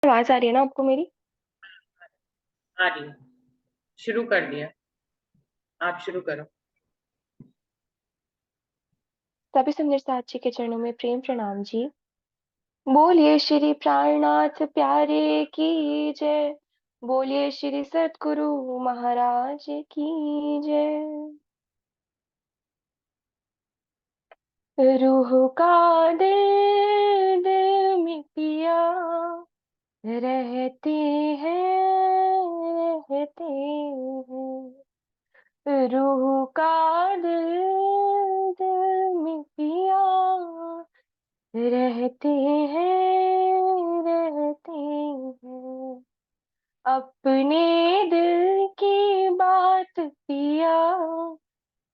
आवाज आ रही है ना आपको मेरी? आ रही है। शुरू कर दिया। आप शुरू करो। सभी सुंदर साथी के चरणों में प्रेम प्रणाम जी। बोलिए श्री प्राणनाथ प्यारे की जय। बोलिए श्री सतगुरु महाराज की जय। रूह का दिल दिल में पिया रहते हैं रहते हैं। रूह का दिल दिल में पिया रहते हैं रहते हैं। अपने दिल की बात पिया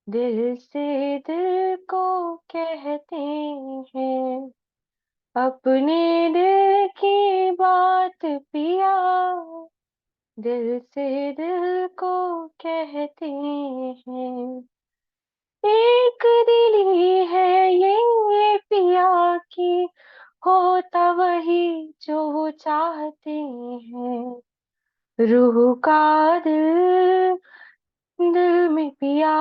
दिल से दिल को कहते हैं। अपने दिल की बात पिया दिल से दिल को कहते हैं। एक दिल ही है ये पिया की होता वही जो चाहते हैं। रूह का दिल दिल में पिया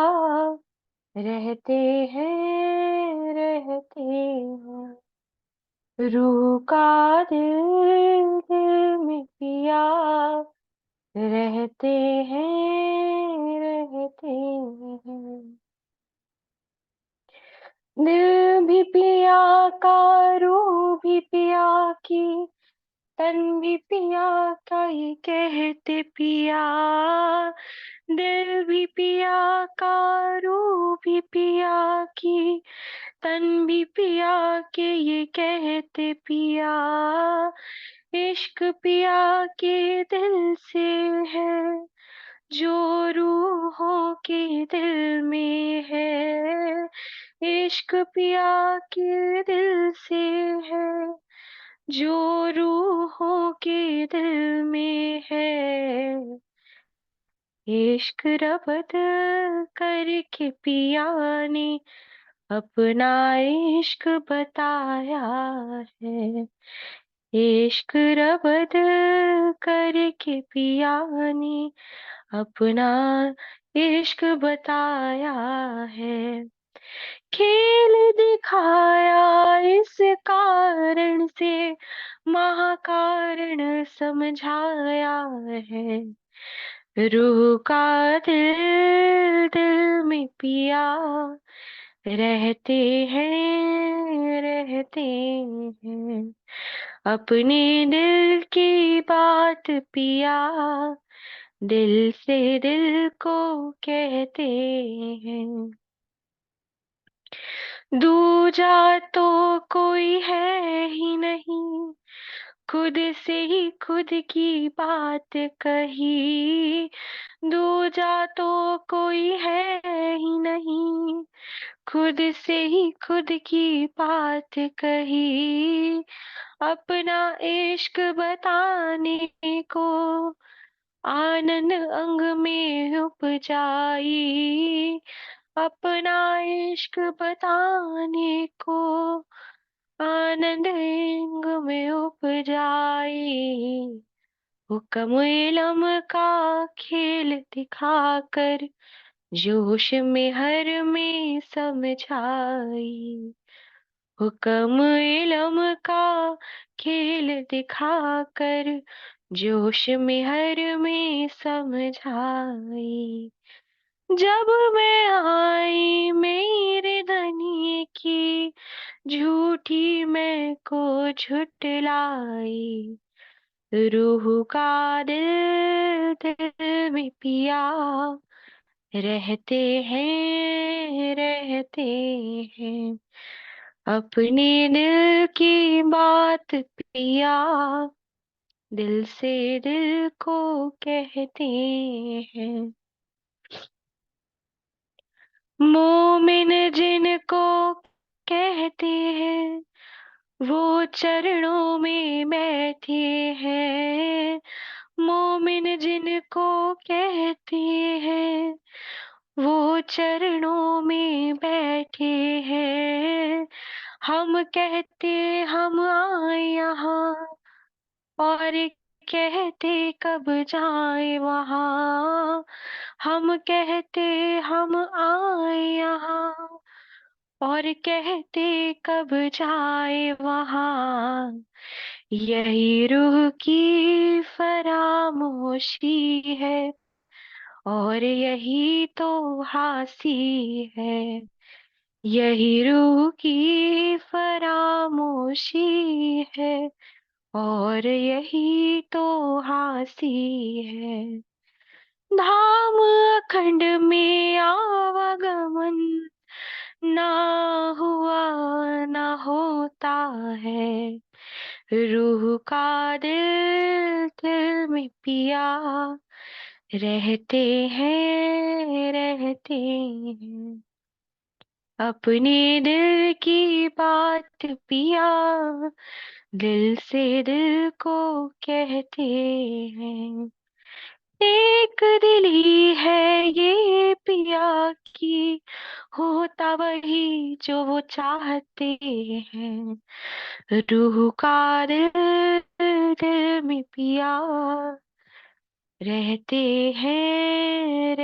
रहते हैं रहते हैं। रूह का दिल दिल में पिया रहते हैं रहते हैं। दिल भी पिया का रूह भी पिया की तन भी पिया का ये कहते पिया। दिल भी पिया का रूह भी पिया की तन भी पिया के ये कहते पिया। इश्क पिया के दिल से है जो रूहों के दिल में है। इश्क पिया के दिल से है जो रूहों के दिल में है। इश्क रबद करके पिया ने अपना इश्क बताया है। इश्क रबद करके पिया ने अपना इश्क बताया है। खेल दिखाया इस कारण से महाकारण समझाया है। रूह का दिल दिल में पिया रहते हैं रहते हैं। अपने दिल की बात पिया दिल से दिल को कहते हैं। दूजा तो कोई है ही नहीं खुद से ही खुद की बात कही। दूजा तो कोई है ही नहीं खुद से ही खुद की बात कही। अपना इश्क बताने को आनंद अंग में उपजाई। अपना इश्क बताने को आनंद अंग में उपजाई। हुक्म इलम का खेल दिखाकर जोश में हर में समझाई। हुक्म इलम का खेल दिखाकर जोश में हर में समझाई। जब मैं आई मेरे धनी की झूठी मैं को झुठलाई। रूह का दिल दिल में पिया रहते हैं रहते हैं। अपने दिल की बात पिया दिल से दिल को कहते हैं। मोमिन जिनको कहते हैं वो चरणों में बैठे हैं। मोमिन जिनको कहते हैं वो चरणों में बैठे हैं। हम कहते हम आए यहाँ और कहते कब जाए वहां, हम कहते हम आए यहाँ, और कहते कब जाए वहां, यही रूह की फरामोशी है, और यही तो हासी है, यही रूह की फरामोशी है, और यही तो हासी है। धाम अखंड में आवागमन ना हुआ ना होता है, रूह का दिल दिल में पिया, रहते हैं अपने दिल की बात पिया, दिल से दिल को कहते हैं। एक दिल ही है ये पिया की, होता वही जो वो चाहते हैं, रूह का दिल दिल में पिया, रहते हैं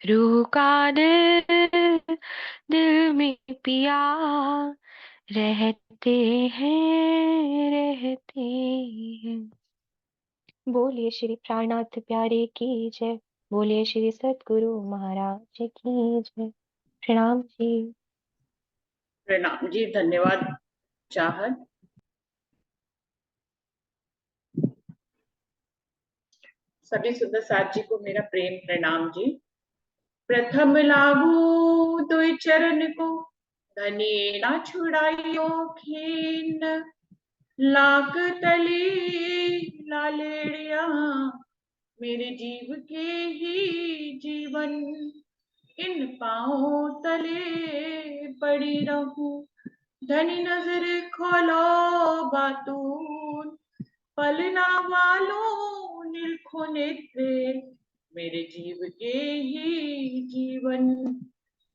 रूह का दिल दिल में पिया, रहते हैं। बोलिए श्री प्राणनाथ प्यारे की जय, बोलिए श्री सतगुरु महाराज की जय। प्रणाम जी। प्रणाम जी, धन्यवाद चाहत। सभी सुंदर साथ जी को मेरा प्रेम प्रणाम जी। प्रथम लागू दुई चरण को, धनी ना छुड़ाइयो खीन, लाख तली लालेड़िया, मेरे जीव के ही जीवन, इन पाँव तले पड़ी रहूं, धनी नजर खोलो बातून, पलना वालों निरखो नेत्रे, मेरे जीव के ही जीवन,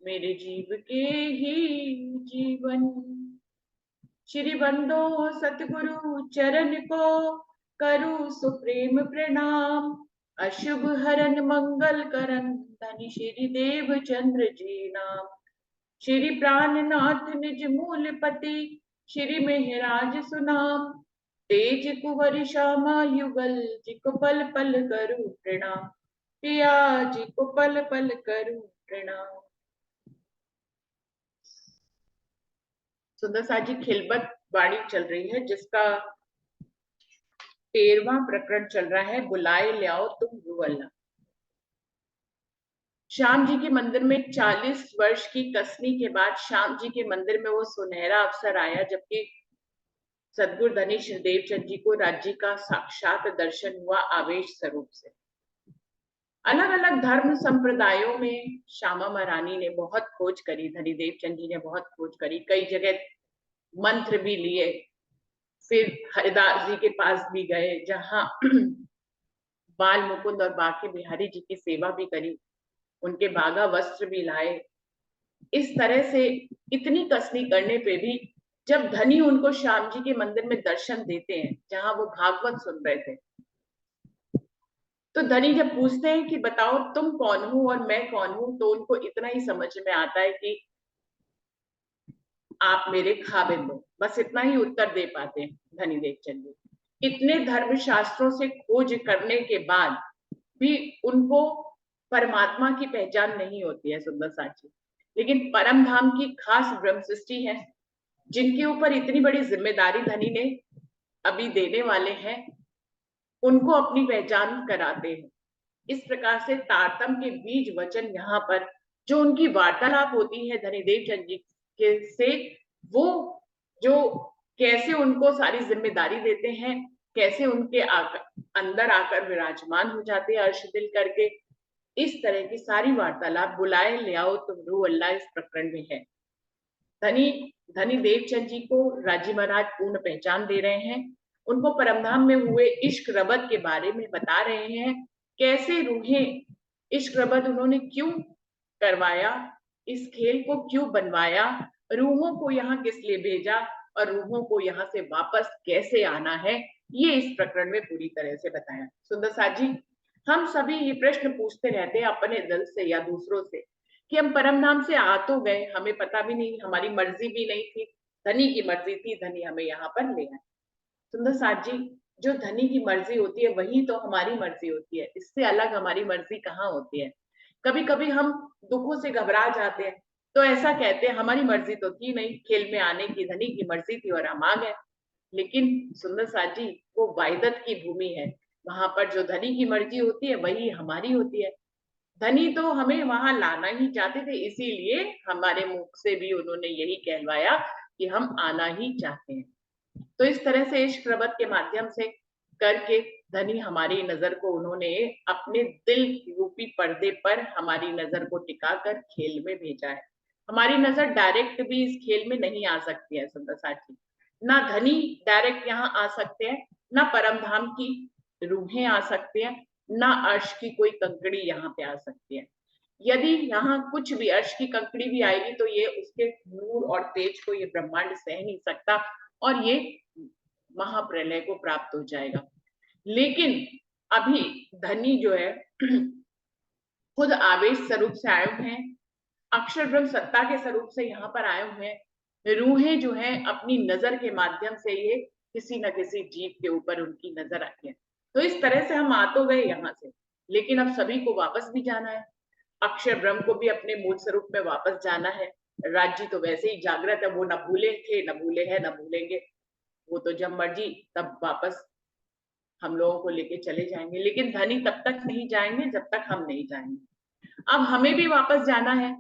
मेरे जीव के ही जीवन। श्री बंदो सतगुरु चरण को, करु सुप्रेम प्रणाम, अशुभ हरन मंगल करन, धनी श्री देव चंद्र जी नाम। श्री प्राणनाथ निज मूल पति, श्री मेहराज सुनाम, तेज कुंवर श्यामा युगल, जिको पल पल करूं प्रणाम, पिया जी को पल पल करूं प्रणाम। सुंदर सा जी खिलबत वाणी चल रही है, जिसका 13वां प्रकरण चल रहा है, बुलाए ले आओ तुम रुअल्ला। श्याम जी के मंदिर में 40 वर्ष की कसनी के बाद श्याम जी के मंदिर में वो सुनहरा अवसर आया, जबकि सदगुरु धनी श्री देवचंद जी को राज्य का साक्षात दर्शन हुआ आवेश स्वरूप से। अलग अलग धर्म संप्रदायों में श्यामा महारानी ने बहुत खोज करी, धनी देवचंद जी ने बहुत खोज करी, कई जगह मंत्र भी लिए, फिर हरिदास जी के पास भी गए, जहां बाल मुकुंद और बांके बिहारी जी की सेवा भी करी, उनके बागा वस्त्र भी लाए। इस तरह से इतनी कसनी करने पे भी जब धनी उनको श्याम जी के मंदिर में दर्शन देते हैं, जहां वो भागवत सुन रहे थे, तो धनी जब पूछते हैं कि बताओ तुम कौन हो और मैं कौन हूं, तो उनको इतना ही समझ में आता है कि आप मेरे खाबिंद हो, बस इतना ही उत्तर दे पाते हैं धनी देवचंद जी। इतने धर्म शास्त्रों से खोज करने के बाद भी उनको परमात्मा की पहचान नहीं होती है सुंदर साची। लेकिन परम धाम की खास ब्रह्म सृष्टि है, जिनके ऊपर इतनी बड़ी जिम्मेदारी धनी ने अभी देने वाले हैं, उनको अपनी पहचान कराते हैं। इस प्रकार से तारतम के बीज वचन यहाँ पर जो उनकी वार्तालाप होती है धनीदेव चंद जी के से, वो जो कैसे उनको सारी जिम्मेदारी देते हैं, कैसे उनके अंदर आकर विराजमान हो जाते हैं अर्श दिल करके, इस तरह की सारी वार्तालाप बुलाए ले आओ तुम रू अल्लाह इस प्रकरण में है। धनी धनी देवचंद जी को राजी महाराज पूर्ण पहचान दे रहे हैं, उनको परमधाम में हुए इश्क रबत के बारे में बता रहे हैं, कैसे रूहें इश्क रबत उन्होंने क्यों करवाया, इस खेल को क्यों बनवाया, रूहों को यहाँ किस लिए भेजा, और रूहों को यहाँ से वापस कैसे आना है, ये इस प्रकरण में पूरी तरह से बताया। सुंदर साथ जी, हम सभी ये प्रश्न पूछते रहते हैं अपने दिल से या दूसरों से कि हम परम धाम से आ तो गए, हमें पता भी नहीं, हमारी मर्जी भी नहीं थी, धनी की मर्जी थी, धनी हमें यहाँ पर ले आए। सुंदर साथ जी, जो धनी की मर्जी होती है वही तो हमारी मर्जी होती है, इससे अलग हमारी मर्जी कहाँ होती है। कभी कभी हम दुखों से घबरा जाते हैं तो ऐसा कहते हैं हमारी मर्जी तो थी नहीं, खेल में आने की धनी की मर्जी थी और हम आ गए। लेकिन सुंदर साथ जी, वो वायदत की भूमि है, वहां पर जो धनी की मर्जी होती है वही हमारी होती है। धनी तो हमें वहां लाना ही चाहते थे, इसीलिए हमारे मुख से भी उन्होंने यही कहलवाया कि हम आना ही चाहते हैं। तो इस तरह से इश्क रबत के माध्यम से करके धनी हमारी नजर को उन्होंने अपने दिल रूपी पर्दे पर हमारी नजर को टिकाकर खेल में भेजा है। हमारी नजर डायरेक्ट भी इस खेल में नहीं आ सकती है सुंदर साथी, ना धनी डायरेक्ट यहाँ आ सकते हैं, ना परम धाम की रूहें आ सकती हैं, ना अर्श की कोई कंकड़ी यहाँ पे आ सकती है। यदि यहाँ कुछ भी अर्श की कंकड़ी भी आएगी तो ये उसके नूर और तेज को ये ब्रह्मांड सह नहीं सकता और ये महाप्रलय को प्राप्त हो जाएगा। लेकिन अभी धनी जो है खुद आवेश स्वरूप से आए हुए हैं, अक्षर ब्रह्म सत्ता के स्वरूप से यहाँ पर आए हुए हैं। रूहें जो है अपनी नजर के माध्यम से ये किसी न किसी जीव के ऊपर उनकी नजर आती है। तो इस तरह से हम आ तो गए यहाँ से, लेकिन अब सभी को वापस भी जाना है। अक्षर ब्रह्म को भी अपने मूल स्वरूप में वापस जाना है। राज्य तो वैसे ही जागृत है, वो न भूले थे, न भूले हैं, न भूलेंगे। वो तो जब मर्जी तब वापस हम लोगों को लेके चले जाएंगे, लेकिन धनी तब तक नहीं जाएंगे जब तक हम नहीं जाएंगे। अब हमें भी वापस जाना है,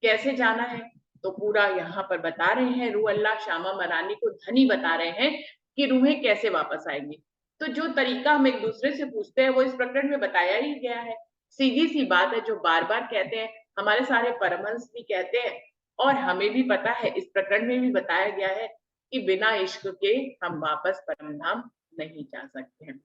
कैसे जाना है तो पूरा यहाँ पर बता रहे हैं। रूह अल्लाह श्यामा मरानी को धनी बता रहे हैं कि रूहें कैसे वापस आएंगी। तो जो तरीका हम एक दूसरे से पूछते हैं वो इस प्रकरण में बताया ही गया है। सीधी सी बात है, जो बार बार कहते हैं, हमारे सारे परमहंस भी कहते हैं और हमें भी पता है, इस प्रकरण में भी बताया गया है कि बिना इश्क के हम वापस परम धाम नहीं जा सकते हैं।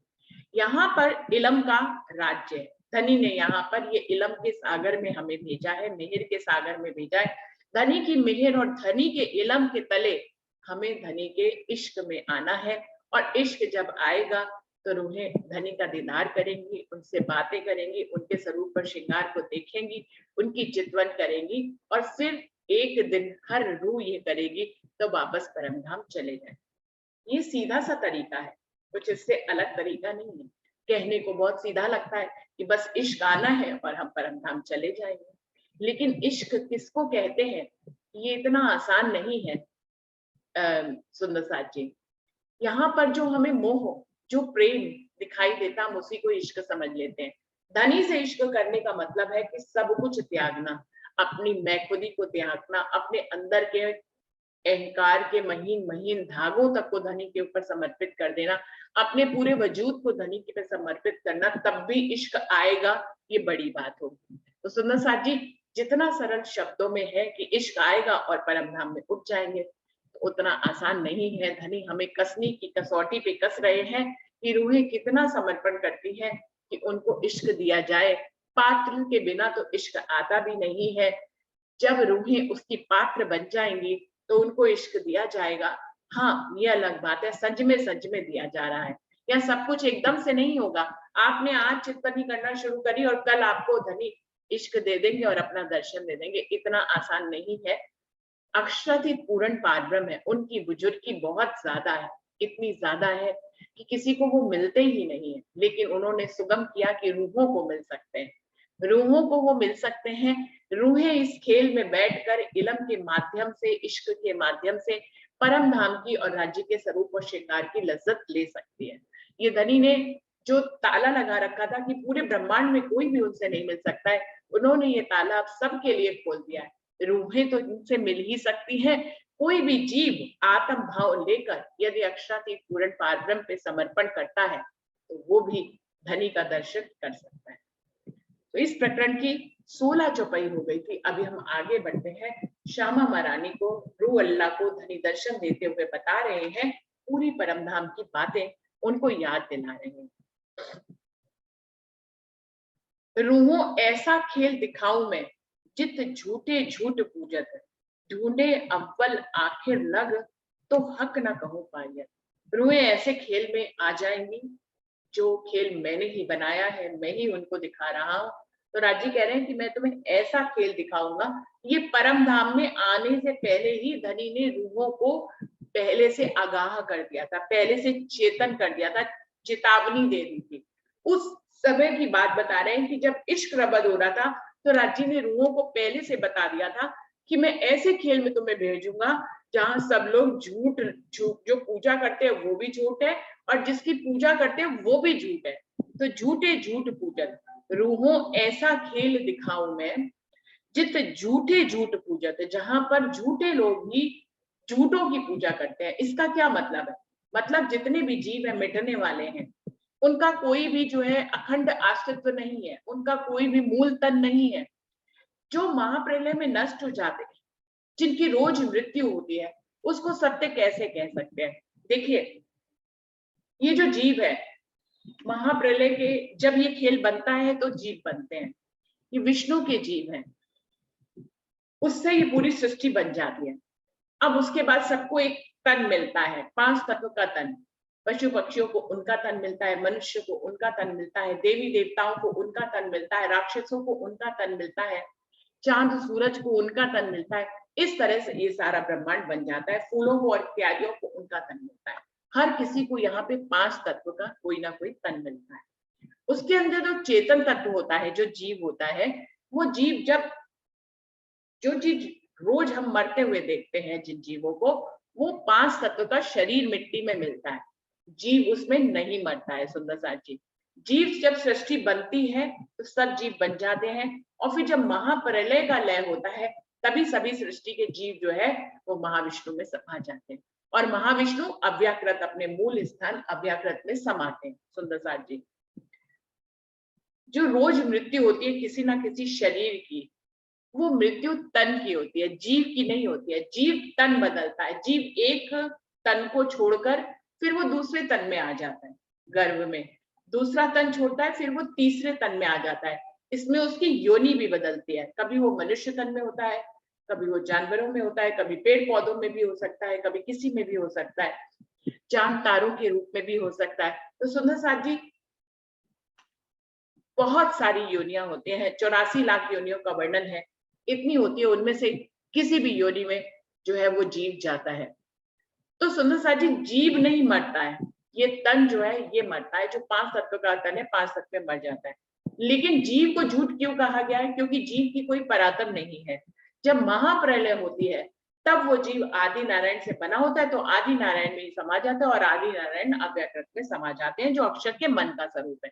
यहाँ पर इलम का राज्य है, धनी ने यहाँ पर ये इलम के सागर में हमें भेजा है, मेहर के सागर में भेजा है। धनी की मेहर और धनी के इलम के तले हमें धनी के इश्क में आना है। और इश्क जब आएगा तो रूहें धनी का दीदार करेंगी, उनसे बातें करेंगी, उनके स्वरूप और श्रृंगार को देखेंगी, उनकी चितवन करेंगी और फिर एक दिन हर रूह ये करेगी तो वापस परम धाम चले जाए। ये सीधा सा तरीका है, कुछ इससे अलग तरीका नहीं है। कहने को बहुत सीधा लगता है कि बस इश्क आना है और हम परम धाम चले जाएंगे, लेकिन इश्क किसको कहते हैं ये इतना आसान नहीं है। सुंदर साथ जी, यहाँ पर जो हमें मोह, जो प्रेम दिखाई देता, हम उसी को इश्क समझ लेते हैं। धनी से इश्क करने का मतलब है कि सब कुछ त्यागना, अपनी मैं खुदी को त्यागना, अपने अंदर के अहंकार के महीन महीन धागों तक को धनी के ऊपर समर्पित कर देना, अपने पूरे वजूद को धनी के पे समर्पित करना, तब भी इश्क आएगा, ये बड़ी बात होगी। तो सुंदर साथ जी, जितना सरल शब्दों में है कि इश्क आएगा और परम धाम में उठ जाएंगे, तो उतना आसान नहीं है। धनी हमें कसने की कसौटी पे कस रहे हैं कि रूहें कितना समर्पण करती हैं कि उनको इश्क दिया जाए। पात्र के बिना तो इश्क आता भी नहीं है, जब रूहें उसकी पात्र बन जाएंगी तो उनको इश्क दिया जाएगा। हाँ, ये अलग बात है, सच में दिया जा रहा है। यह सब कुछ एकदम से नहीं होगा। आपने आज चिंतन करना शुरू करी और कल आपको धनी इश्क दे देंगे और अपना दर्शन दे देंगे, इतना आसान नहीं है। अक्षराधि पूर्ण पारब्रह्म है, उनकी बुजुर्गी बहुत ज्यादा है, इतनी ज्यादा है कि किसी को वो मिलते ही नहीं है, लेकिन उन्होंने सुगम किया कि रूहों को मिल सकते हैं, रूहों को वो मिल सकते हैं। रूहें इस खेल में बैठकर इलम के माध्यम से, इश्क के माध्यम से परम धाम की और राज्य के स्वरूप और श्रृंगार की लज्जत ले सकती है। ये धनी ने जो ताला लगा रखा था कि पूरे ब्रह्मांड में कोई भी उनसे नहीं मिल सकता है, उन्होंने ये ताला अब सबके लिए खोल दिया है। रूहें तो इनसे मिल ही सकती हैं, कोई भी जीव आत्म भाव लेकर यदि अक्षरातीत पूर्ण पारब्रह्म पे समर्पण करता है तो वो भी धनी का दर्शन कर सकता है। तो इस प्रकरण की 16 चौपाई हो गई थी। अभी हम आगे बढ़ते हैं, श्यामा महारानी को रूह अल्लाह को धनी दर्शन देते हुए बता रहे हैं पूरी परमधाम की बातें, उनको याद दिला रहे हैं। रूहों ऐसा खेल दिखाऊं मैं, जित झूठे झूठ पूजत, ढूंढे अव्वल आखिर लग, तो हक ना कहूँ पायत। रूहें ऐसे खेल में आ जाएंगी जो खेल मैंने ही बनाया है, मैं ही उनको दिखा रहा हूँ। तो राजी कह रहे हैं कि मैं तुम्हें ऐसा खेल दिखाऊंगा। ये परम धाम में आने से पहले ही धनी ने रूहों को पहले से आगाह कर दिया था, पहले से चेतन कर दिया था, चेतावनी दे दी थी। उस समय की बात बता रहे हैं कि जब इश्क रबद हो रहा था तो राजी ने रूहों को पहले से बता दिया था कि मैं ऐसे खेल में तुम्हें भेजूंगा जहां सब लोग झूठ झूठ जो पूजा करते हैं वो भी झूठ है और जिसकी पूजा करते हैं वो भी झूठ है। तो झूठे झूठ पूजन रूहों ऐसा खेल दिखाऊं मैं जित झूठे झूठ पूजत है, जहां पर झूठे लोग भी झूठों की पूजा करते हैं। इसका क्या मतलब है? मतलब जितने भी जीव है मिटने वाले हैं, उनका कोई भी जो है अखंड अस्तित्व नहीं है, उनका कोई भी मूल तन नहीं है। जो महाप्रलय में नष्ट हो जाते हैं, जिनकी रोज मृत्यु होती है, उसको सत्य कैसे कह सकते हैं? देखिए, ये जो जीव है महाप्रलय के जब ये खेल बनता है तो जीव बनते हैं, ये विष्णु के जीव हैं, उससे ये पूरी सृष्टि बन जाती है। अब उसके बाद सबको एक तन मिलता है, 5 तत्व का तन। पशु पक्षियों को उनका तन मिलता है, मनुष्य को उनका तन मिलता है, देवी देवताओं को उनका तन मिलता है, राक्षसों को उनका तन मिलता है, चांद सूरज को उनका तन मिलता है। इस तरह से ये सारा ब्रह्मांड बन जाता है। फूलों को और इत्यादियों को उनका तन मिलता है। हर किसी को यहाँ पे 5 तत्व का कोई ना कोई तन मिलता है। उसके अंदर जो चेतन तत्व होता है, जो जीव होता है, वो जीव जब जो चीज रोज हम मरते हुए देखते हैं जिन जीवों को, वो 5 तत्व का शरीर मिट्टी में मिलता है, जीव उसमें नहीं मरता है। सुंदर साथ जी, जीव जब सृष्टि बनती है तो सब जीव बन जाते हैं और फिर जब महाप्रलय का लय होता है तभी सभी सृष्टि के जीव जो है वो महाविष्णु में समा जाते हैं और महाविष्णु अव्याकृत अपने मूल स्थान अव्याकृत में समाते हैं। सुंदर साथ जी, जो रोज मृत्यु होती है किसी ना किसी शरीर की, वो मृत्यु तन की होती है, जीव की नहीं होती है। जीव तन बदलता है, जीव एक तन को छोड़कर फिर वो दूसरे तन में आ जाता है, गर्भ में दूसरा तन छोड़ता है, फिर वो तीसरे तन में आ जाता है। इसमें उसकी योनि भी बदलती है, कभी वो मनुष्य तन में होता है, कभी वो जानवरों में होता है, कभी पेड़ पौधों में भी हो सकता है, कभी किसी में भी हो सकता है, चांद तारों के रूप में भी हो सकता है। तो सुंदर साथ जी, बहुत सारी योनियां होती हैं, 84 लाख योनियों का वर्णन है। इतनी होती है, उनमें से किसी भी योनि में जो है वो जीव जाता है। तो सुंदर साथ जी, जीव नहीं मरता है, ये तन जो है ये मरता है। जो 5 तत्व का तन है 5 तत्व में मर जाता है। लेकिन जीव को झूठ क्यों कहा गया है? क्योंकि जीव की कोई परातम नहीं है। जब महाप्रलय होती है तब वो जीव आदि नारायण से बना होता है, तो आदि नारायण में ही समा जाता है और आदि नारायण अव्याकृत में समा जाते हैं, जो अक्षर के मन का स्वरूप है।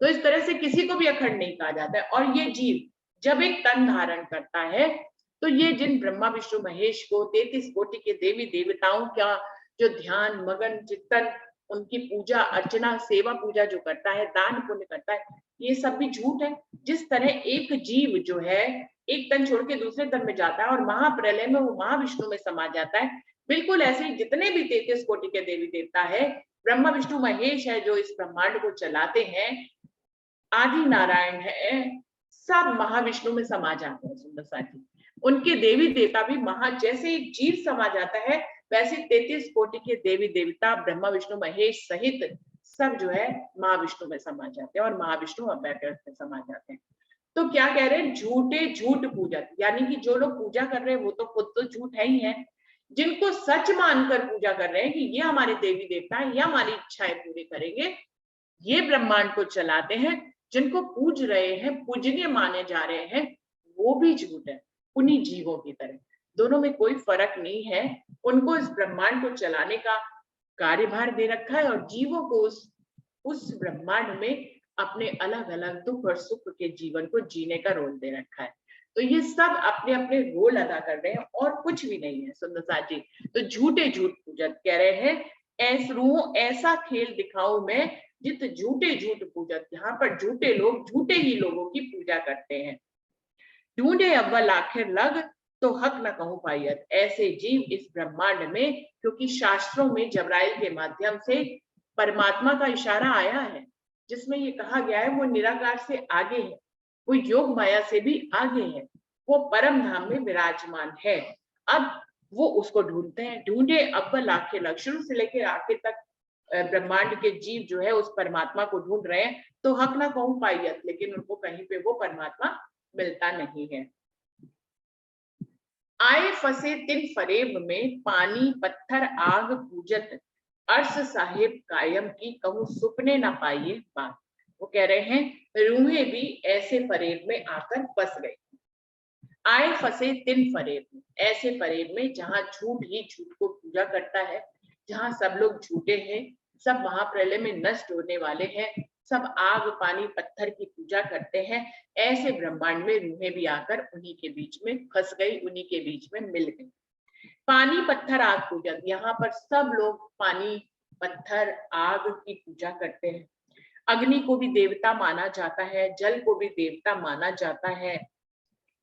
तो इस तरह से किसी को भी अखंड नहीं कहा जाता है। और ये जीव जब एक तन धारण करता है तो ये जिन ब्रह्मा विष्णु महेश को 33 कोटि के देवी देवताओं का जो ध्यान मगन चित्तन, उनकी पूजा अर्चना सेवा पूजा जो करता है, दान पुण्य करता है, ये सब भी झूठ है। जिस तरह एक जीव जो है एक तन छोड़ के दूसरे तन में जाता है और महाप्रलय में वो महाविष्णु में समा जाता है, बिल्कुल ऐसे ही जितने भी 33 कोटि के देवी देवता है, ब्रह्मा विष्णु महेश है जो इस ब्रह्मांड को चलाते हैं, आदि नारायण है, सब महाविष्णु में समा जाते हैं। सुंदर साथी, उनके देवी देवता भी महा जैसे एक जीव समा जाता है, वैसे 33 कोटि के देवी देवता ब्रह्मा विष्णु महेश सहित सब जो है महाविष्णु में समा जाते हैं और महाविष्णु अव्याकृत में समा जाते हैं। तो क्या कह रहे हैं? झूठे झूठ पूजक, यानी कि जो लोग पूजा कर रहे हैं वो तो खुद तो झूठ है ही है, जिनको सच मानकर पूजा कर रहे हैं कि ये हमारे देवी देवता है, ये हमारी इच्छाएं पूरी करेंगे, ये ब्रह्मांड को चलाते हैं, जिनको पूज रहे हैं, पूजनीय माने जा रहे हैं, वो भी झूठ है उन्हीं जीवों की तरह। दोनों में कोई फर्क नहीं है। उनको इस ब्रह्मांड को चलाने का कार्यभार दे रखा है और जीवों को उस ब्रह्मांड में अपने अलग अलग दुख और सुख के जीवन को जीने का रोल दे रखा है। तो ये सब अपने अपने रोल अदा कर रहे हैं और कुछ भी नहीं है। सुंदर साथ जी, तो झूठे झूठ पूजक कह रहे हैं, ऐसा खेल दिखाऊं मैं जित झूठे झूठ पूजक, यहाँ पर झूठे लोग झूठे ही लोगों की पूजा करते हैं। ढूंढे अव्वल आखिर लग तो हक न कहूं पायत, ऐसे जीव इस ब्रह्मांड में, क्योंकि शास्त्रों में जबराइल के माध्यम से परमात्मा का इशारा आया है, जिसमें ये कहा गया है वो निराकार से आगे है, वो योग माया से भी आगे है, वो परम धाम में विराजमान है। अब वो उसको ढूंढते हैं, ढूंढे अव्वल आखिर लग, शुरू से लेकर आखिर तक ब्रह्मांड के जीव जो है उस परमात्मा को ढूंढ रहे हैं। तो हक ना कहूं पाइयत, लेकिन उनको कहीं पे वो परमात्मा मिलता नहीं है। आए फंसे तिन फरेब में, पानी पत्थर आग पूजत, अर्श साहिब कायम की कहूं सुपने ना पाइए बात। वो कह रहे हैं रूहें भी ऐसे फरेब में आकर फंस गई। आए फंसे तिन फरेब में, ऐसे फरेब में जहां झूठ ही झूठ को पूजा करता है, जहां सब लोग झूठे हैं, सब महाप्रलय में नष्ट होने वाले हैं, सब आग पानी पत्थर की पूजा करते हैं, ऐसे ब्रह्मांड में रूहें भी आकर उन्हीं के बीच में फंस गई, उन्हीं के बीच में मिल गई। पानी पत्थर आग पूजन, यहाँ पर सब लोग पानी पत्थर आग की पूजा करते हैं। अग्नि को भी देवता माना जाता है, जल को भी देवता माना जाता है,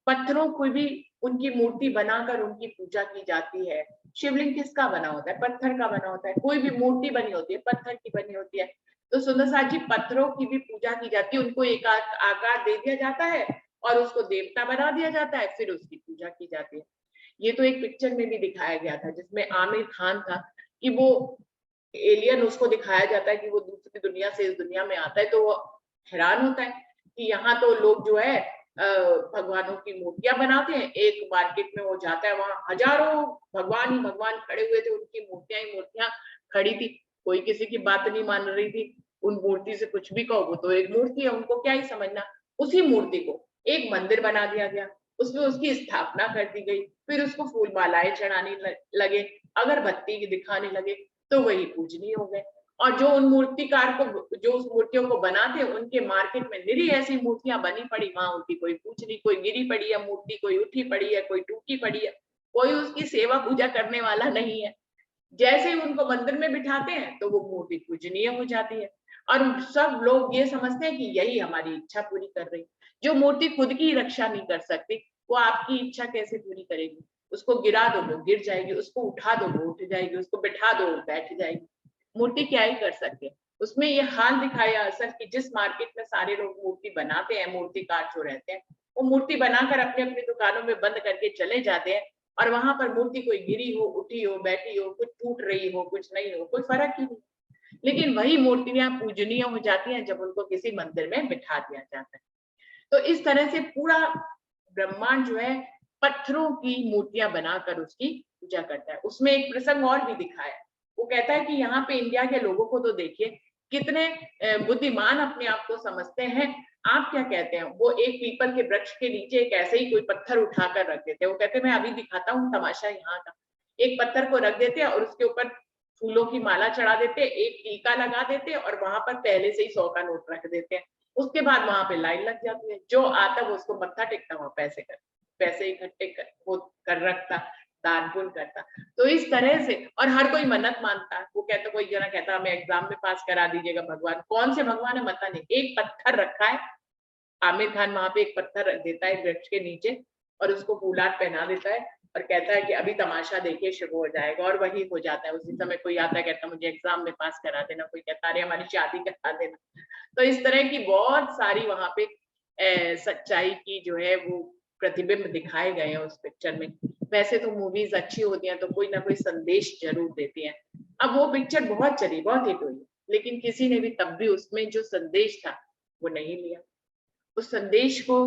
पत्थरों को भी उनकी मूर्ति बनाकर उनकी पूजा की जाती है। शिवलिंग किसका बना होता है? पत्थर का बना होता है। कोई भी मूर्ति बनी होती है पत्थर की बनी होती है। तो सुंदर साथ जी पत्थरों की भी पूजा की जाती है, उनको एक आकार दे दिया जाता है और उसको देवता बना दिया जाता है, फिर उसकी पूजा की जाती है। ये तो एक पिक्चर में भी दिखाया गया था जिसमें आमिर खान था कि वो एलियन उसको दिखाया जाता है कि वो दूसरी दुनिया से इस दुनिया में आता है, तो वो हैरान होता है कि यहाँ तो लोग जो है भगवानों की मूर्तियां बनाते हैं। एक मार्केट में वो जाता है, वहां हजारों भगवान ही भगवान खड़े हुए थे, उनकी मूर्तियां ही मूर्तियां खड़ी थी, कोई किसी की बात नहीं मान रही थी। उन मूर्ति से कुछ भी कहो, वो तो एक मूर्ति है, उनको क्या ही समझना। उसी मूर्ति को एक मंदिर बना दिया गया, उसमें उसकी स्थापना कर दी गई, फिर उसको फूल मालाएं चढ़ाने लगे, अगरबत्ती दिखाने लगे, तो वही पूजनीय हो गए। और जो उन मूर्तिकार को, जो उस मूर्तियों को बनाते, उनके मार्केट में निरी ऐसी मूर्तियां बनी पड़ी, वहां उनकी कोई पूछ नहीं, कोई गिरी पड़ी है मूर्ति, कोई उठी पड़ी है, कोई टूटी पड़ी है, कोई उसकी सेवा पूजा करने वाला नहीं है। जैसे ही उनको मंदिर में बिठाते हैं तो वो मूर्ति पूजनीय हो जाती है, और सब लोग ये समझते हैं कि यही हमारी इच्छा पूरी कर रही। जो मूर्ति खुद की रक्षा नहीं कर सकती, वो आपकी इच्छा कैसे पूरी करेगी? उसको गिरा दो वो गिर जाएगी, उसको उठा दो वो उठ जाएगी, उसको बिठा दो वो बैठ जाएगी। मूर्ति क्या ही कर सकते हैं। उसमें ये हाल दिखाया असल कि जिस मार्केट में सारे लोग मूर्ति बनाते हैं, मूर्तिकार जो रहते हैं, वो मूर्ति बनाकर अपनी अपनी दुकानों में बंद करके चले जाते हैं, और वहां पर मूर्ति कोई गिरी हो, उठी हो, बैठी हो, कुछ टूट रही हो, कुछ नहीं हो, कोई फर्क ही नहीं। लेकिन वही मूर्तियां पूजनीय हो जाती हैं जब उनको किसी मंदिर में बिठा दिया जाता है। तो इस तरह से पूरा ब्रह्मांड जो है पत्थरों की मूर्तियां बनाकर उसकी पूजा करता है। उसमें एक प्रसंग और भी दिखाया है। वो कहता है कि यहाँ पे इंडिया के लोगों को तो देखिए कितने बुद्धिमान अपने आप को समझते हैं। आप क्या कहते हैं? वो एक पीपल के वृक्ष के नीचे एक ऐसे ही कोई पत्थर उठाकर रख देते हैं। वो कहते हैं मैं अभी दिखाता हूँ तमाशा यहाँ का। एक पत्थर को रख देते हैं और उसके ऊपर फूलों की माला चढ़ा देते हैं, एक टीका लगा देते हैं और वहां पर पहले से ही 100 का नोट रख देते हैं। उसके बाद वहां पे लाइन लग जाती है, जो आता वो उसको मत्था टेकता, वहां पैसे इकट्ठे कर रखता, दान पुण्य करता। तो इस तरह से, और हर कोई मन्नत मानता। वो कहता, कोई जना कहता हमें एग्जाम में पास करा दीजिएगा भगवान। कौन से भगवान है पता नहीं, एक पत्थर रखा है। आमिर खान वहां पे एक पत्थर रख देता है वृक्ष के नीचे और उसको फूलाट पहना देता है और कहता है कि अभी तमाशा देखिए शुरू हो जाएगा, और वही हो जाता है। उसी समय कोई आता है कहता मुझे एग्जाम में पास करा देना, कोई कहता अरे हमारी शादी करा देना। तो इस तरह की बहुत सारी वहां पे सच्चाई की जो है वो प्रतिबिंब दिखाए गए हैं उस पिक्चर में। वैसे तो मूवीज अच्छी होती हैं तो कोई ना कोई संदेश जरूर देती हैं। अब वो पिक्चर बहुत चली, बहुत हिट हुई, लेकिन किसी ने भी तब भी उसमें जो संदेश था वो नहीं लिया। उस संदेश को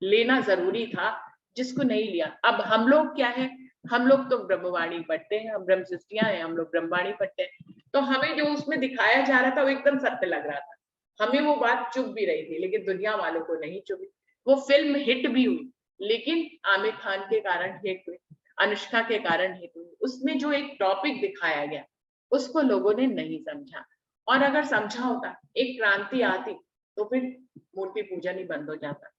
लेना जरूरी था, जिसको नहीं लिया। अब हम लोग क्या है, हम लोग तो ब्रह्मवाणी पढ़ते हैं, हम ब्रह्म सृष्टियां हैं, हम लोग ब्रह्मवाणी पढ़ते हैं, तो हमें जो उसमें दिखाया जा रहा था वो एकदम सत्य लग रहा था। हमें वो बात चुभ भी रही थी, लेकिन दुनिया वालों को नहीं चुभी। वो फिल्म हिट भी हुई, लेकिन आमिर खान के कारण हिट हुई, अनुष्का के कारण हिट हुई। उसमें जो एक टॉपिक दिखाया गया उसको लोगों ने नहीं समझा, और अगर समझा होता, एक क्रांति आती, तो फिर मूर्ति पूजन ही बंद हो जाता।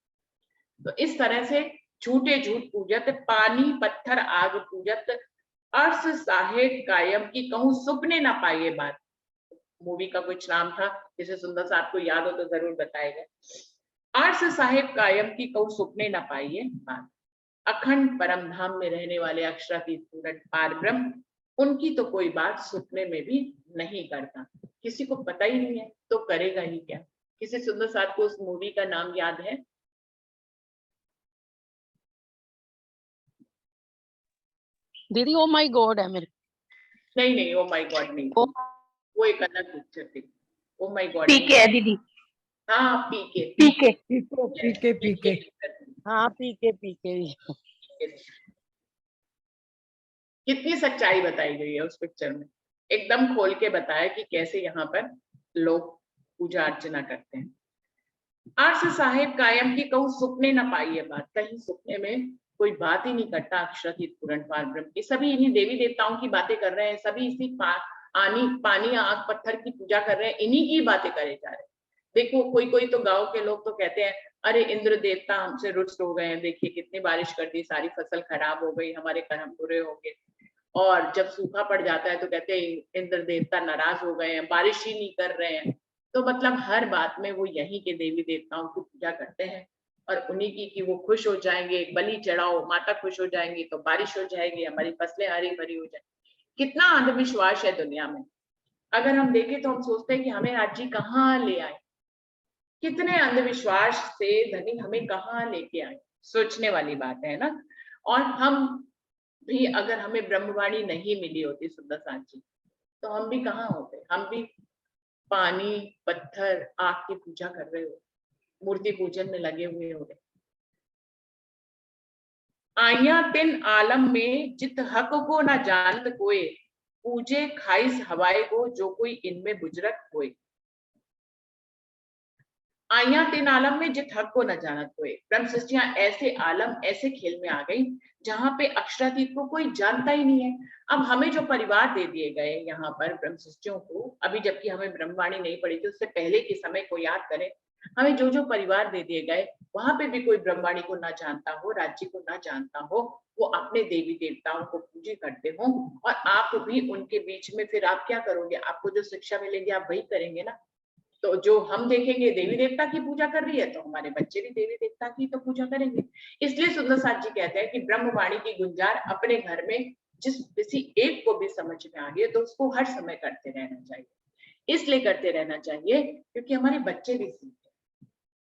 तो इस तरह से झूठे झूठ पूजत, पानी पत्थर आग पूजत, अर्श साहेब कायम की कहूं सुपने ना पाइए बात। मूवी का कुछ नाम था, जिसे सुंदर साहब को याद हो तो जरूर बताएगा। अर्श साहेब कायम की कहूं सुपने ना पाइए बात। अखंड परम धाम में रहने वाले अक्षरातीत पूर्ण पार ब्रह्म, उनकी तो कोई बात सुपने में भी नहीं करता। किसी को पता ही नहीं है तो करेगा ही क्या? किसी सुंदर साथ को उस मूवी का नाम याद है? दीदी ओ माय गॉड है मेरे। नहीं नहीं, ओ माय गॉड नहीं, ओ वो एक अलग पिक्चर थी। ओ माय गॉड पीके है दीदी, हाँ पीके, पीके। पीके पीके हाँ पीके पीके। कितनी सच्चाई बताई गई है उस पिक्चर में, एकदम खोल के बताया कि कैसे यहाँ पर लोग पूजा अर्चना करते हैं। आर्स साहेब कायम की कहूँ सुपने न पाई है बात, कहीं सुपने में कोई बात ही नहीं करता अक्षरातीत पूर्ण पार ब्रह्म की। सभी इन्हीं देवी देवताओं की बातें कर रहे हैं, सभी इसी पानी आग पत्थर की पूजा कर रहे हैं, इन्हीं की बातें करे जा रहे हैं। देखो कोई कोई तो गांव के लोग तो कहते हैं अरे इंद्र देवता हमसे रुष्ट हो गए हैं, देखिए कितनी बारिश कर दी, सारी फसल खराब हो गई, हमारे कर्म बुरे हो गए। और जब सूखा पड़ जाता है तो कहते हैं इंद्र देवता नाराज हो गए हैं, बारिश ही नहीं कर रहे हैं। तो मतलब हर बात में वो यहीं के देवी देवताओं की पूजा करते हैं और उन्हीं की कि वो खुश हो जाएंगे, बलि चढ़ाओ, माता खुश हो जाएंगी तो बारिश हो जाएगी, हमारी फसलें हरी भरी हो जाएंगी। कितना अंधविश्वास है दुनिया में। अगर हम देखें तो हम सोचते हैं कि हमें आज जी कहाँ ले आए, कितने अंधविश्वास से धनी हमें कहाँ लेके आए, सोचने वाली बात है ना। और हम भी अगर हमें ब्रह्मवाणी नहीं मिली होती सुंदर साथ जी, तो हम भी कहाँ होते, हम भी पानी पत्थर आग की पूजा कर रहे हो, मूर्ति पूजन में लगे हुए हो। आया तिन आलम में जित हक को ना जानत कोई, पूजे खाइस हवाए को जो कोई इनमें बुजरत कोई। आया तीन आलम में जित हक को न जानत कोई, ब्रह्म सृष्टियां ऐसे आलम ऐसे खेल में आ गई जहां पे अक्षरातीत को कोई जानता ही नहीं है। अब हमें जो परिवार दे दिए गए यहाँ पर ब्रह्म सृष्टियों को, अभी जबकि हमें ब्रह्मवाणी नहीं पड़ी थी उससे पहले के समय को याद करें, हमें जो जो परिवार दे दिए गए वहां पे भी कोई ब्रह्मवाणी को ना जानता हो, राज्य को ना जानता हो, वो अपने देवी देवताओं को पूजे करते हो। और आप भी उनके बीच में फिर आप क्या करोगे, आपको जो शिक्षा मिलेगी आप वही करेंगे ना। तो जो हम देखेंगे देवी देवता की पूजा कर रही है तो हमारे बच्चे भी देवी देवता की तो पूजा करेंगे। इसलिए सुंदर साथ जी कहते हैं कि ब्रह्मवाणी की गुंजार अपने घर में जिस किसी एक को भी समझ में आ गई तो उसको हर समय करते रहना चाहिए। इसलिए करते रहना चाहिए क्योंकि हमारे बच्चे भी सीखें,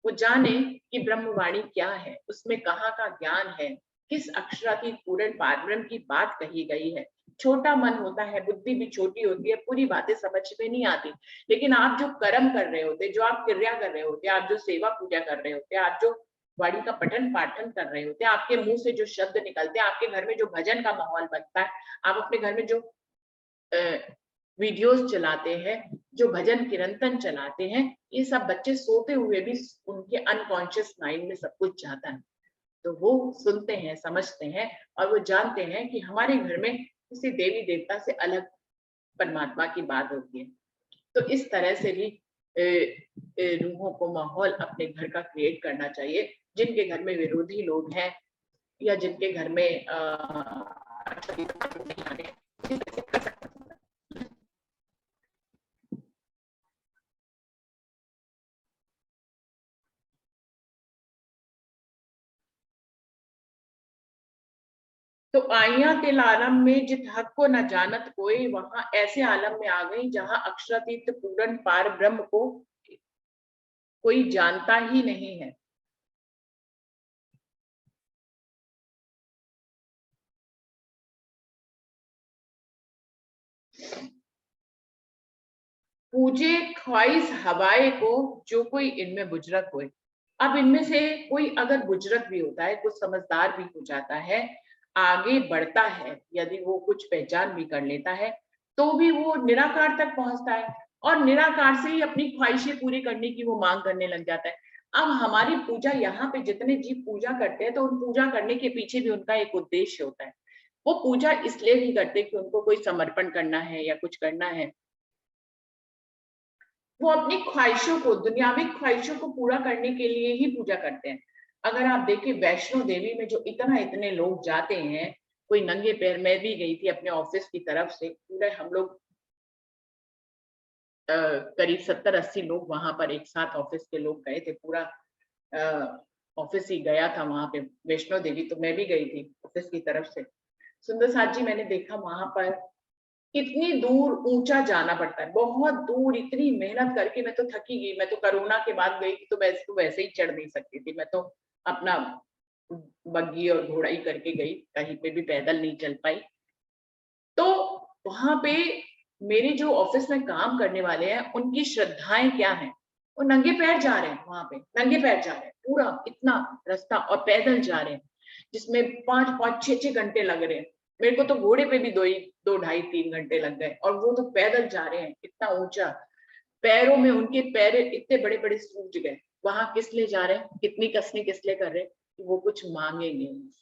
वो जाने कि ब्रह्मवाणी क्या है, उसमें कहाँ का ज्ञान है, किस अक्षरातीत पूर्ण पारब्रह्म की बात कही गई है। छोटा मन होता है, बुद्धि भी छोटी होती है, पूरी बातें समझ में नहीं आती, लेकिन आप जो कर्म कर रहे होते, जो आप क्रिया कर रहे होते, आप जो सेवा पूजा कर रहे होते, आप जो वाणी का पठन पाठन कर रहे होते, आपके मुंह से जो शब्द निकलते हैं, आपके घर में जो भजन का माहौल बनता है, आप अपने घर में जो वीडियोस चलाते हैं, जो भजन कीर्तन चलाते हैं, ये सब बच्चे सोते हुए भी उनके अनकॉन्शियस माइंड में सब कुछ जाता है, तो वो सुनते हैं, समझते हैं और वो जानते हैं कि हमारे घर में किसी देवी देवता से अलग परमात्मा की बात होती है। तो इस तरह से भी रूहों को माहौल अपने घर का क्रिएट करना चाहिए। जिनके घर में विरोधी लोग हैं या जिनके घर में तो आइया तिल आलम में जित हक को न जानत कोई, वहां ऐसे आलम में आ गई जहां अक्षरातीत पूर्ण पार ब्रह्म को कोई जानता ही नहीं है। पूजे ख्वाइश हवाए को जो कोई इनमें बुजरक होए। अब इनमें से कोई अगर बुजरक भी होता है, कुछ समझदार भी हो जाता है, आगे बढ़ता है, यदि वो कुछ पहचान भी कर लेता है तो भी वो निराकार तक पहुंचता है और निराकार से ही अपनी ख्वाहिशें पूरी करने की वो मांग करने लग जाता है। अब हमारी पूजा यहाँ पे जितने जीव पूजा करते हैं तो उन पूजा करने के पीछे भी उनका एक उद्देश्य होता है। वो पूजा इसलिए नहीं करते कि उनको कोई समर्पण करना है या कुछ करना है, वो अपनी ख्वाहिशों को, दुनियावी ख्वाहिशों को पूरा करने के लिए ही पूजा करते हैं। अगर आप देखें वैष्णो देवी में जो इतने लोग जाते हैं, कोई नंगे पैर, मैं भी गई थी अपने ऑफिस की तरफ से, पूरे हम लोग करीब 70-80 लोग वहां पर एक साथ ऑफिस के लोग गए थे, पूरा ऑफिस ही गया था वहां पे वैष्णो देवी, तो मैं भी गई थी ऑफिस की तरफ से। सुंदर साथ जी मैंने देखा वहां पर कितनी दूर ऊंचा जाना पड़ता है, बहुत दूर, इतनी मेहनत करके मैं तो थकी गई। मैं तो कोरोना के बाद गई तो वैसे ही चढ़ नहीं सकती थी, मैं तो अपना बग्गी और घोड़ा ही करके गई, कहीं पे भी पैदल नहीं चल पाई। तो वहां पे मेरे जो ऑफिस में काम करने वाले हैं उनकी श्रद्धाएं क्या हैं, वो नंगे पैर जा रहे हैं, वहां पे नंगे पैर जा रहे हैं, पूरा इतना रास्ता और पैदल जा रहे हैं, जिसमें 5-5, 6-6 घंटे लग रहे हैं। मेरे को तो घोड़े पे भी 2-2.5-3 घंटे लग गए, और वो तो पैदल जा रहे हैं, इतना ऊंचा, पैरों में उनके पैर इतने बड़े बड़े सूज गए। वहां किस लिए जा रहे हैं, कितनी कसनी किस लिए कर रहे हैं, वो कुछ मांगेंगे उनसे।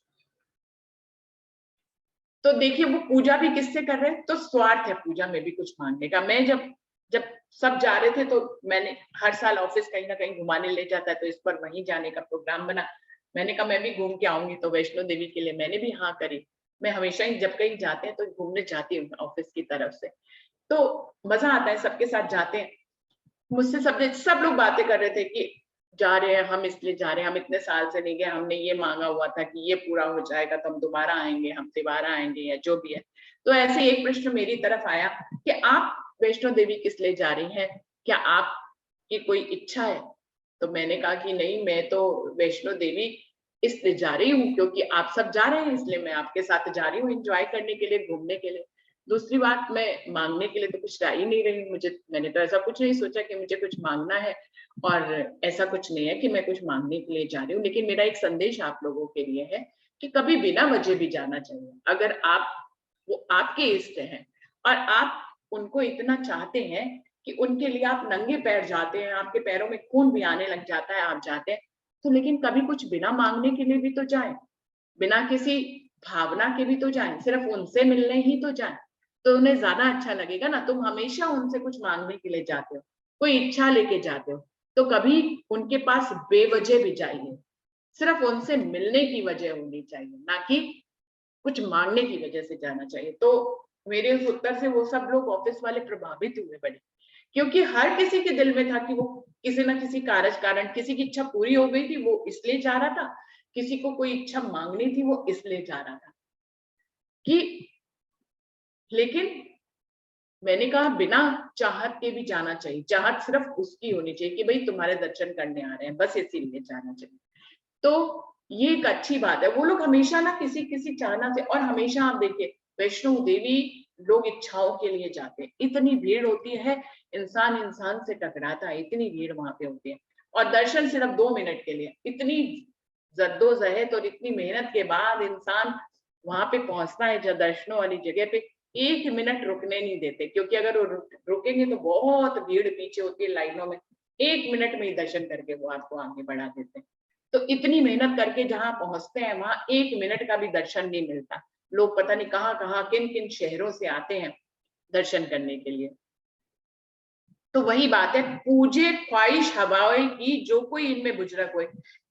तो देखिए वो पूजा भी किससे कर रहे हैं, तो स्वार्थ है पूजा में भी कुछ मांगने का। मैं जब जब सब जा रहे थे तो मैंने हर साल ऑफिस कहीं ना कहीं घुमाने ले जाता है, तो इस पर वहीं जाने का प्रोग्राम बना। मैंने कहा मैं भी घूम के आऊंगी, तो वैष्णो देवी के लिए मैंने भी हाँ करी। मैं हमेशा ही जब कहीं जाते हैं तो घूमने जाती हूँ ऑफिस की तरफ से, तो मजा आता है, सबके साथ जाते हैं। मुझसे सब लोग बातें कर रहे थे कि जा रहे हैं हम, इसलिए जा रहे हैं, हम इतने साल से नहीं गए, हमने ये मांगा हुआ था कि ये पूरा हो जाएगा तो हम दोबारा आएंगे, हम दोबारा आएंगे, या जो भी है। तो ऐसे एक प्रश्न मेरी तरफ आया कि आप वैष्णो देवी किस लिए जा रही हैं, क्या आपकी कोई इच्छा है? तो मैंने कहा कि नहीं, मैं तो वैष्णो देवी इसलिए जा रही हूँ क्योंकि आप सब जा रहे हैं, इसलिए मैं आपके साथ जा रही हूँ एंजॉय करने के लिए, घूमने के लिए। दूसरी बात, मैं मांगने के लिए तो कुछ जा ही नहीं रही, मैंने तो ऐसा कुछ नहीं सोचा कि मुझे कुछ मांगना है, और ऐसा कुछ नहीं है कि मैं कुछ मांगने के लिए जा रही हूँ। लेकिन मेरा एक संदेश आप लोगों के लिए है कि कभी बिना वजह भी जाना चाहिए। अगर वो आपके इष्ट हैं और आप उनको इतना चाहते हैं कि उनके लिए आप नंगे पैर जाते हैं, आपके पैरों में खून भी आने लग जाता है, आप जाते हैं, तो लेकिन कभी कुछ बिना मांगने के लिए भी तो जाए, बिना किसी भावना के भी तो जाए, सिर्फ उनसे मिलने ही तो जाए, तो उन्हें ज्यादा अच्छा लगेगा ना। तुम हमेशा उनसे कुछ मांगने के लिए जाते हो, कोई इच्छा लेके जाते हो, तो कभी उनके पास बेवजह भी जाइए, सिर्फ उनसे मिलने की वजह होनी चाहिए, ना कि कुछ मांगने की वजह से जाना चाहिए। तो मेरे उस उत्तर से वो सब लोग ऑफिस वाले प्रभावित हुए बड़े, क्योंकि हर किसी के दिल में था कि वो किसी ना किसी कारण किसी की इच्छा पूरी हो गई थी, वो इसलिए जा रहा था, किसी को कोई इच्छा मांगनी थी, वो इसलिए जा रहा था। कि लेकिन मैंने कहा बिना चाहत के भी जाना चाहिए, चाहत सिर्फ उसकी होनी चाहिए कि भाई तुम्हारे दर्शन करने आ रहे हैं, बस इसीलिए जाना चाहिए। तो ये एक अच्छी बात है। वो लोग हमेशा ना किसी किसी चाहना से, और हमेशा आप देखिए वैष्णो देवी लोग इच्छाओं के लिए जाते हैं, इतनी भीड़ होती है, इंसान इंसान से टकराता है, इतनी भीड़ वहां पे होती है, और दर्शन सिर्फ 2 मिनट के लिए, इतनी जद्दोजहद और इतनी मेहनत के बाद इंसान वहां पे पहुंचता है, जब दर्शनों वाली जगह पे 1 मिनट रुकने नहीं देते, क्योंकि अगर वो रुकेंगे तो बहुत भीड़ पीछे होती है लाइनों में, 1 मिनट में ही दर्शन करके वो आपको आगे बढ़ा देते हैं। तो इतनी मेहनत करके जहां पहुंचते हैं वहां 1 मिनट का भी दर्शन नहीं मिलता। लोग पता नहीं कहाँ कहाँ किन किन शहरों से आते हैं दर्शन करने के लिए। तो वही बात है, पूजे ख्वाहिश हवाएं की जो कोई इनमें बुजरक हो।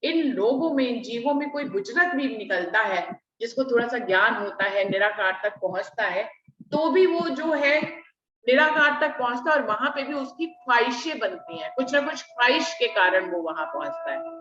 इन लोगों में, इन जीवों में कोई बुजरक भी निकलता है, जिसको थोड़ा सा ज्ञान होता है, निराकार तक पहुंचता है, तो भी वो जो है निराकार तक पहुंचता है, और वहां पे भी उसकी ख्वाहिशें बनती हैं, कुछ ना कुछ ख्वाहिश के कारण वो वहां पहुंचता है।